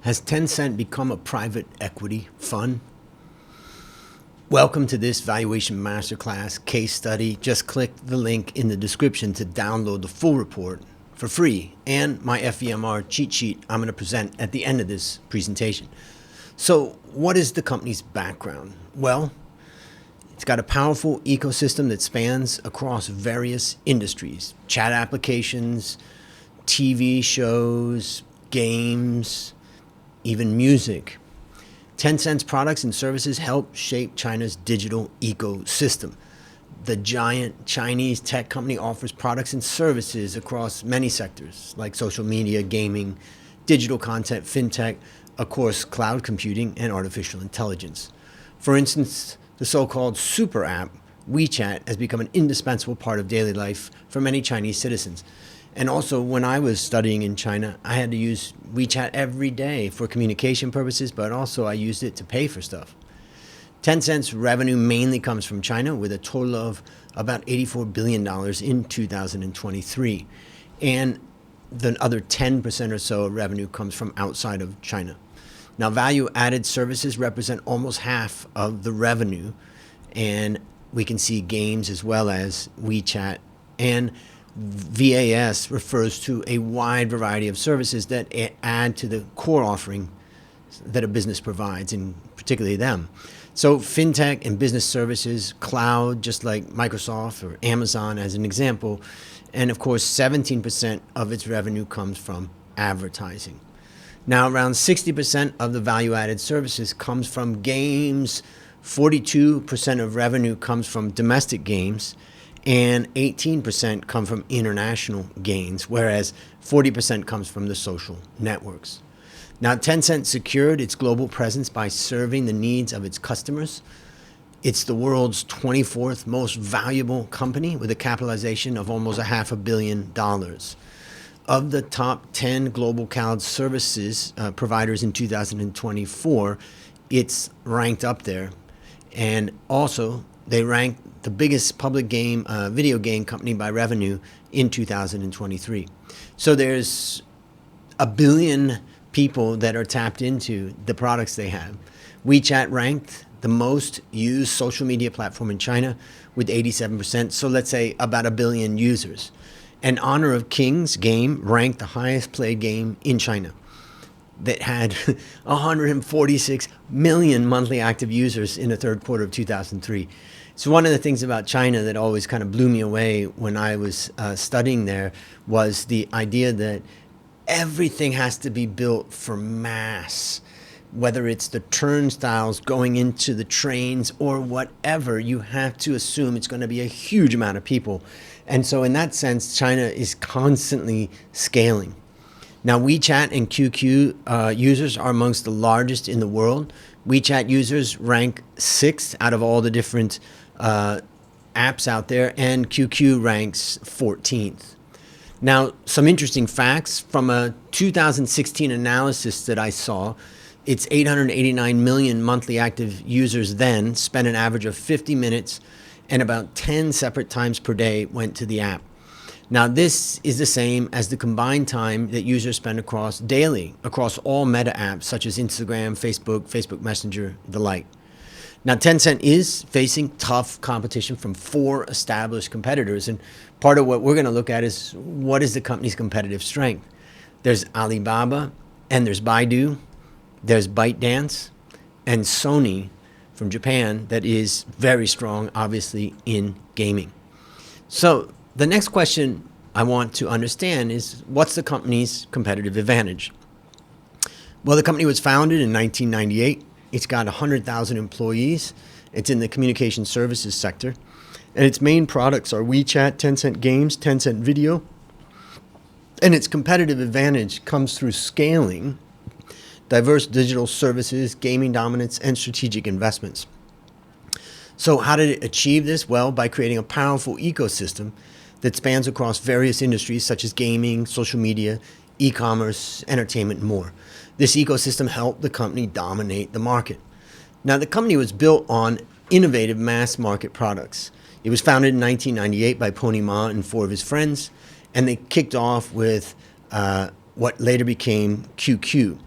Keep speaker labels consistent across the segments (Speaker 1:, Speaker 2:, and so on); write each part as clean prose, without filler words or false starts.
Speaker 1: Has Tencent become a private equity fund? Welcome to this Valuation Masterclass case study. Just click the link in the description to download the full report for free and my FVMR cheat sheet I'm going to present at the end of this presentation. So what is the company's background? Well, it's got a powerful ecosystem that spans across various industries, chat applications, TV shows, games, even music. Tencent's products and services help shape China's digital ecosystem. The giant Chinese tech company offers products and services across many sectors like social media, gaming, digital content, fintech, of course, cloud computing, and artificial intelligence. For instance, the so-called super app, WeChat, has become an indispensable part of daily life for many Chinese citizens. And also, when I was studying in China, I had to use WeChat every day for communication purposes, but also I used it to pay for stuff. Tencent's revenue mainly comes from China, with a total of about $84 billion in 2023. And the other 10% or so of revenue comes from outside of China. Now, value-added services represent almost half of the revenue, and we can see games as well as WeChat. And VAS refers to a wide variety of services that add to the core offering that a business provides, and particularly them. So fintech and business services, cloud, just like Microsoft or Amazon as an example, and of course 17% of its revenue comes from advertising. Now around 60% of the value-added services comes from games, 42% of revenue comes from domestic games, and 18% come from international gains, whereas 40% comes from the social networks. Now, Tencent secured its global presence by serving the needs of its customers. It's the world's 24th most valuable company with a capitalization of almost $500 million. Of the top 10 global cloud services providers in 2024, it's ranked up there. And also, they ranked the biggest public video game company by revenue in 2023. So there's 1 billion people that are tapped into the products they have. WeChat ranked the most used social media platform in China with 87%. So let's say about 1 billion users. And Honor of Kings game ranked the highest played game in China that had 146 million monthly active users in the third quarter of 2003. So one of the things about China that always kind of blew me away when I was studying there was the idea that everything has to be built for mass. Whether it's the turnstiles going into the trains or whatever, you have to assume it's going to be a huge amount of people. And so in that sense, China is constantly scaling. Now, WeChat and QQ users are amongst the largest in the world. WeChat users rank 6th out of all the different apps out there, and QQ ranks 14th. Now, some interesting facts from a 2016 analysis that I saw. It's 889 million monthly active users then spent an average of 50 minutes and about 10 separate times per day went to the app. Now, this is the same as the combined time that users spend daily across all meta apps such as Instagram, Facebook Messenger, the like. Now, Tencent is facing tough competition from 4 established competitors, and part of what we're going to look at is what is the company's competitive strength. There's Alibaba, and there's Baidu, there's ByteDance, and Sony from Japan that is very strong, obviously, in gaming. So the next question I want to understand is, what's the company's competitive advantage? Well, the company was founded in 1998. It's got 100,000 employees. It's in the communication services sector. And its main products are WeChat, Tencent Games, Tencent Video. And its competitive advantage comes through scaling diverse digital services, gaming dominance, and strategic investments. So how did it achieve this? Well, by creating a powerful ecosystem that spans across various industries such as gaming, social media, e-commerce, entertainment, and more. This ecosystem helped the company dominate the market. Now, the company was built on innovative mass market products. It was founded in 1998 by Pony Ma and 4 of his friends, and they kicked off with what later became QQ.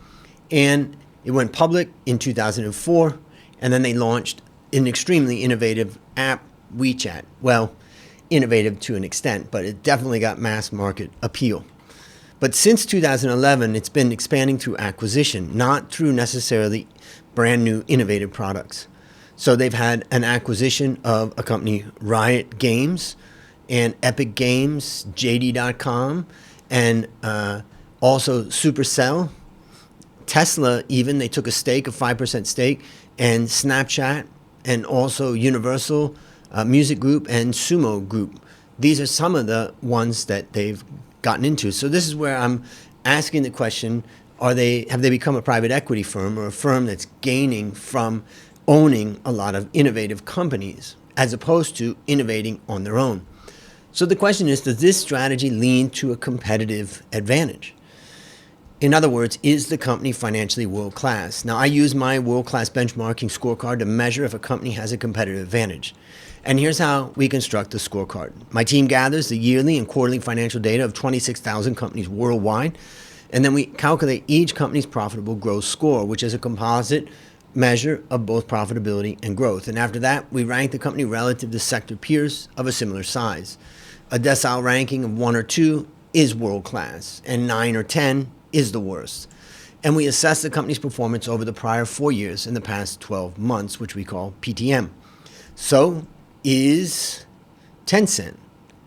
Speaker 1: And it went public in 2004, and then they launched an extremely innovative app, WeChat. Well, innovative to an extent, but it definitely got mass market appeal. But since 2011, it's been expanding through acquisition, not through necessarily brand new innovative products. So they've had an acquisition of a company, Riot Games, and Epic Games, JD.com, and also Supercell, Tesla even, they took a stake, a 5% stake, and Snapchat, and also Universal Music Group and Sumo Group. These are some of the ones that they've gotten into. So this is where I'm asking the question, have they become a private equity firm or a firm that's gaining from owning a lot of innovative companies as opposed to innovating on their own? So the question is, does this strategy lean to a competitive advantage? In other words, is the company financially world-class? Now, I use my world-class benchmarking scorecard to measure if a company has a competitive advantage. And here's how we construct the scorecard. My team gathers the yearly and quarterly financial data of 26,000 companies worldwide, and then we calculate each company's profitable growth score, which is a composite measure of both profitability and growth. And after that, we rank the company relative to sector peers of a similar size. A decile ranking of 1 or 2 is world-class, and 9 or 10 is the worst. And we assess the company's performance over the prior 4 years and the past 12 months, which we call PTM. So, is Tencent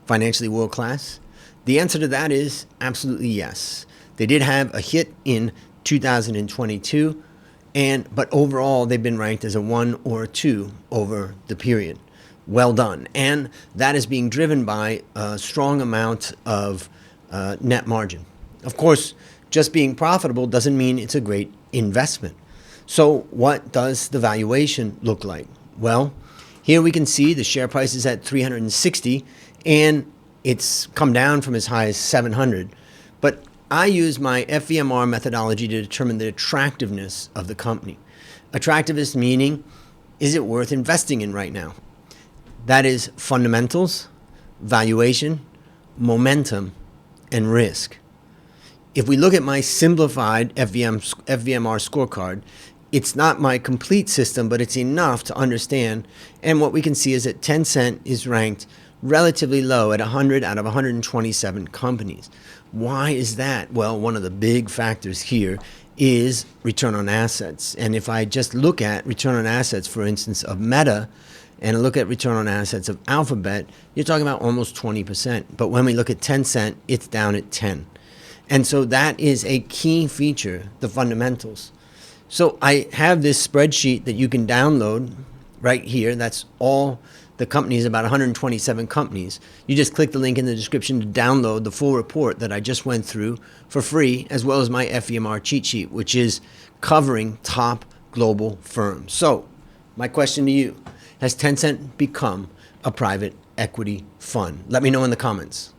Speaker 1: financially world-class? The answer to that is absolutely yes. They did have a hit in 2022, but overall they've been ranked as a 1 or a 2 over the period. Well done. And that is being driven by a strong amount of net margin. Of course, just being profitable doesn't mean it's a great investment. So what does the valuation look like? Well, here we can see the share price is at 360 and it's come down from as high as 700. But I use my FVMR methodology to determine the attractiveness of the company. Attractiveness meaning, is it worth investing in right now? That is fundamentals, valuation, momentum, and risk. If we look at my simplified FVMR scorecard, it's not my complete system, but it's enough to understand. And what we can see is that Tencent is ranked relatively low at 100 out of 127 companies. Why is that? Well, one of the big factors here is return on assets. And if I just look at return on assets, for instance, of Meta, and look at return on assets of Alphabet, you're talking about almost 20%. But when we look at Tencent, it's down at 10. And so that is a key feature, the fundamentals. So I have this spreadsheet that you can download right here. That's all the companies, about 127 companies. You just click the link in the description to download the full report that I just went through for free, as well as my FVMR cheat sheet, which is covering top global firms. So my question to you, has Tencent become a private equity fund? Let me know in the comments.